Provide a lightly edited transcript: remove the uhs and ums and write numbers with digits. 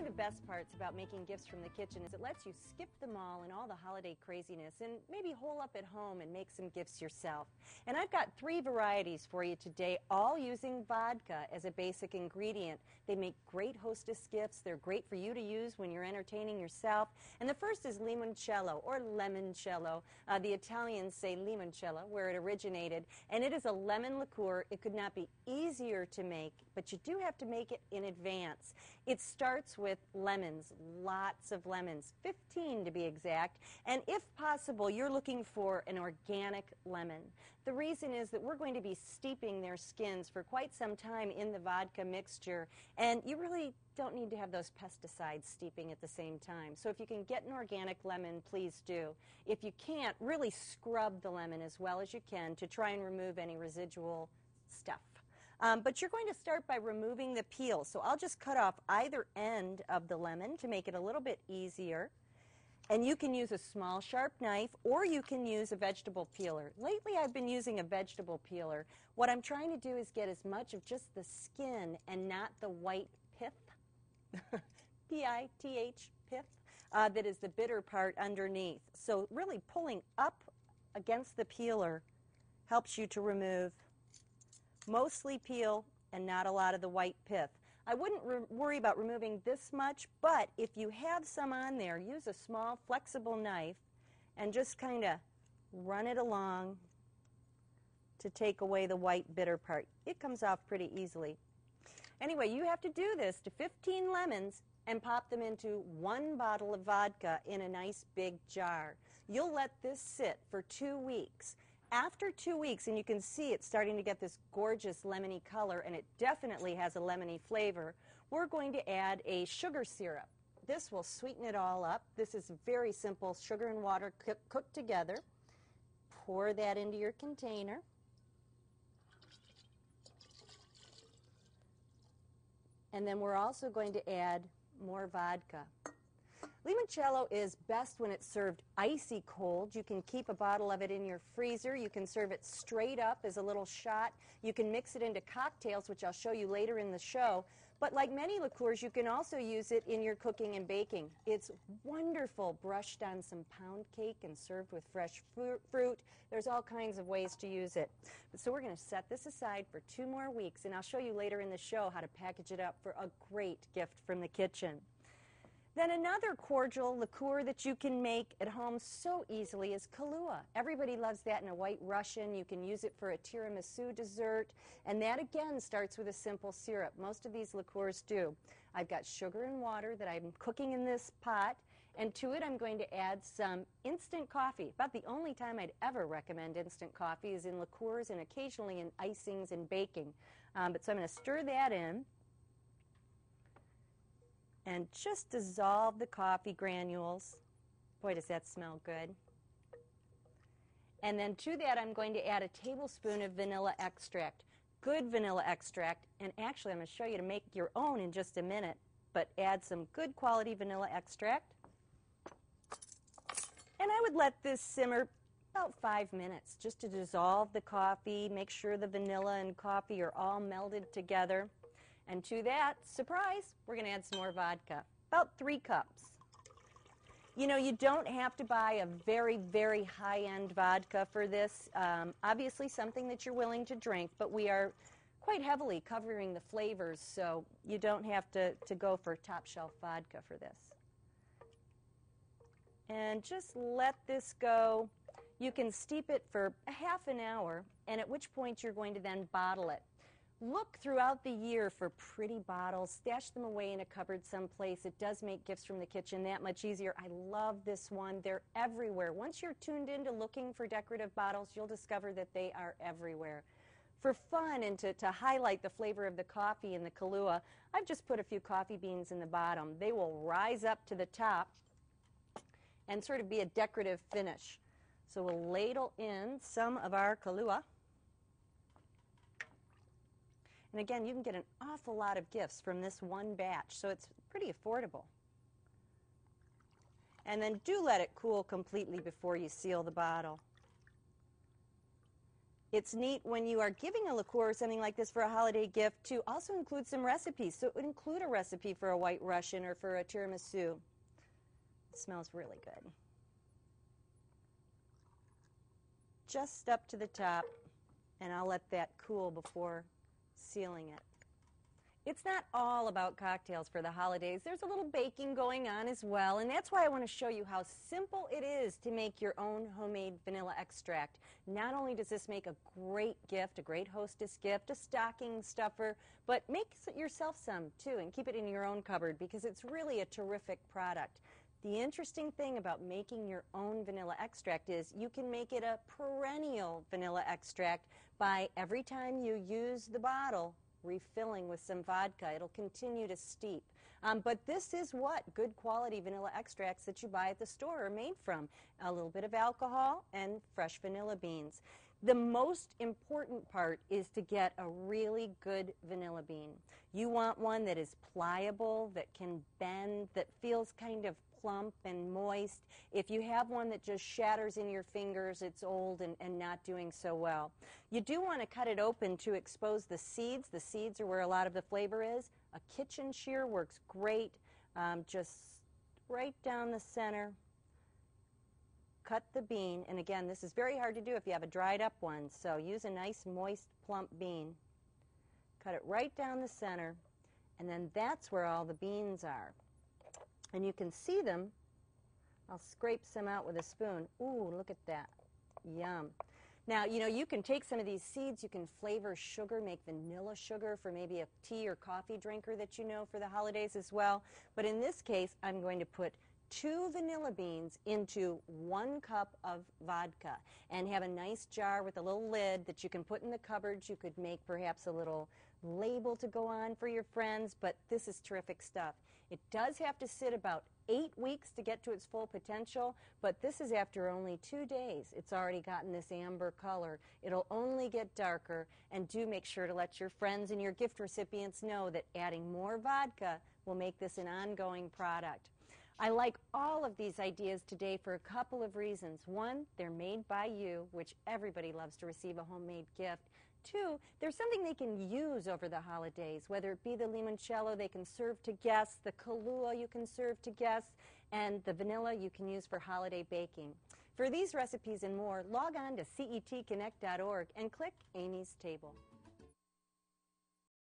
the best parts about making gifts from the kitchen is it lets you skip the mall and all the holiday craziness and maybe hole up at home and make some gifts yourself. And I've got 3 varieties for you today, all using vodka as a basic ingredient. They make great hostess gifts. They're great for you to use when you're entertaining yourself. And the first is limoncello or lemoncello. The Italians say limoncello, where it originated. And it is a lemon liqueur. It could not be easier to make, but you do have to make it in advance. It starts with lemons, lots of lemons, 15 to be exact, and if possible, you're looking for an organic lemon. The reason is that we're going to be steeping their skins for quite some time in the vodka mixture, and you really don't need to have those pesticides steeping at the same time. So if you can get an organic lemon, please do. If you can't, really scrub the lemon as well as you can to try and remove any residual stuff. But you're going to start by removing the peel. So I'll just cut off either end of the lemon to make it a little bit easier. And you can use a small sharp knife or you can use a vegetable peeler. Lately I've been using a vegetable peeler. What I'm trying to do is get as much of just the skin and not the white pith, P-I-T-H, pith, that is the bitter part underneath. So really pulling up against the peeler helps you to remove mostly peel and not a lot of the white pith. I wouldn't worry about removing this much, but if you have some on there, use a small flexible knife and just kind of run it along to take away the white bitter part. It comes off pretty easily. Anyway, you have to do this to 15 lemons and pop them into 1 bottle of vodka in a nice big jar. You'll let this sit for 2 weeks. After 2 weeks, and you can see it's starting to get this gorgeous lemony color, and it definitely has a lemony flavor, we're going to add a sugar syrup. This will sweeten it all up. This is very simple, sugar and water cooked together. Pour that into your container. And then we're also going to add more vodka. Limoncello is best when it's served icy cold. You can keep a bottle of it in your freezer. You can serve it straight up as a little shot. You can mix it into cocktails, which I'll show you later in the show. But like many liqueurs, you can also use it in your cooking and baking. It's wonderful brushed on some pound cake and served with fresh fruit. There's all kinds of ways to use it. So we're going to set this aside for 2 more weeks, and I'll show you later in the show how to package it up for a great gift from the kitchen. Then another cordial liqueur that you can make at home so easily is Kahlua. Everybody loves that in a White Russian. You can use it for a tiramisu dessert. And that again starts with a simple syrup. Most of these liqueurs do. I've got sugar and water that I'm cooking in this pot. And to it I'm going to add some instant coffee. About the only time I'd ever recommend instant coffee is in liqueurs and occasionally in icings and baking. So I'm going to stir that in. And just dissolve the coffee granules. Boy, does that smell good. And then to that, I'm going to add a tablespoon of vanilla extract. Good vanilla extract. And actually, I'm going to show you to make your own in just a minute. But add some good quality vanilla extract. And I would let this simmer about 5 minutes just to dissolve the coffee, make sure the vanilla and coffee are all melded together. And to that, surprise, we're going to add some more vodka, about 3 cups. You know, you don't have to buy a very, very high-end vodka for this. Obviously something that you're willing to drink, but we are quite heavily covering the flavors, so you don't have to go for top-shelf vodka for this. And just let this go. You can steep it for a half an hour, and at which point you're going to then bottle it. Look throughout the year for pretty bottles. Stash them away in a cupboard someplace. It does make gifts from the kitchen that much easier. I love this one. They're everywhere. Once you're tuned into looking for decorative bottles, you'll discover that they are everywhere. For fun and to highlight the flavor of the coffee in the Kahlua, I've just put a few coffee beans in the bottom. They will rise up to the top and sort of be a decorative finish. So we'll ladle in some of our Kahlua. And again, you can get an awful lot of gifts from this one batch, so it's pretty affordable. And then do let it cool completely before you seal the bottle. It's neat when you are giving a liqueur or something like this for a holiday gift to also include some recipes. So it would include a recipe for a White Russian or for a tiramisu. It smells really good. Just up to the top, and I'll let that cool before sealing it. It's not all about cocktails for the holidays. There's a little baking going on as well, and that's why I want to show you how simple it is to make your own homemade vanilla extract. Not only does this make a great gift, a great hostess gift, a stocking stuffer, but make yourself some too and keep it in your own cupboard because it's really a terrific product. The interesting thing about making your own vanilla extract is you can make it a perennial vanilla extract by every time you use the bottle, refilling with some vodka. It'll continue to steep. But this is what good quality vanilla extracts that you buy at the store are made from. A little bit of alcohol and fresh vanilla beans. The most important part is to get a really good vanilla bean. You want one that is pliable, that can bend, that feels kind of plump and moist. If you have one that just shatters in your fingers, it's old and not doing so well. You do want to cut it open to expose the seeds. The seeds are where a lot of the flavor is. A kitchen shear works great. Just right down the center. Cut the bean, and again, this is very hard to do if you have a dried up one, so use a nice moist plump bean. Cut it right down the center, and then that's where all the beans are. And you can see them. I'll scrape some out with a spoon. Ooh, look at that. Yum. Now, you know, you can take some of these seeds, you can flavor sugar, make vanilla sugar for maybe a tea or coffee drinker that you know for the holidays as well. But in this case, I'm going to put 2 vanilla beans into 1 cup of vodka and have a nice jar with a little lid that you can put in the cupboards. You could make perhaps a little label to go on for your friends, but this is terrific stuff. It does have to sit about 8 weeks to get to its full potential, but this is after only 2 days. It's already gotten this amber color. It'll only get darker, and do make sure to let your friends and your gift recipients know that adding more vodka will make this an ongoing product. I like all of these ideas today for a couple of reasons. One, they're made by you, which everybody loves to receive a homemade gift. 2, there's something they can use over the holidays, whether it be the limoncello they can serve to guests, the Kahlua you can serve to guests, and the vanilla you can use for holiday baking. For these recipes and more, log on to CETconnect.org and click Amy's Table.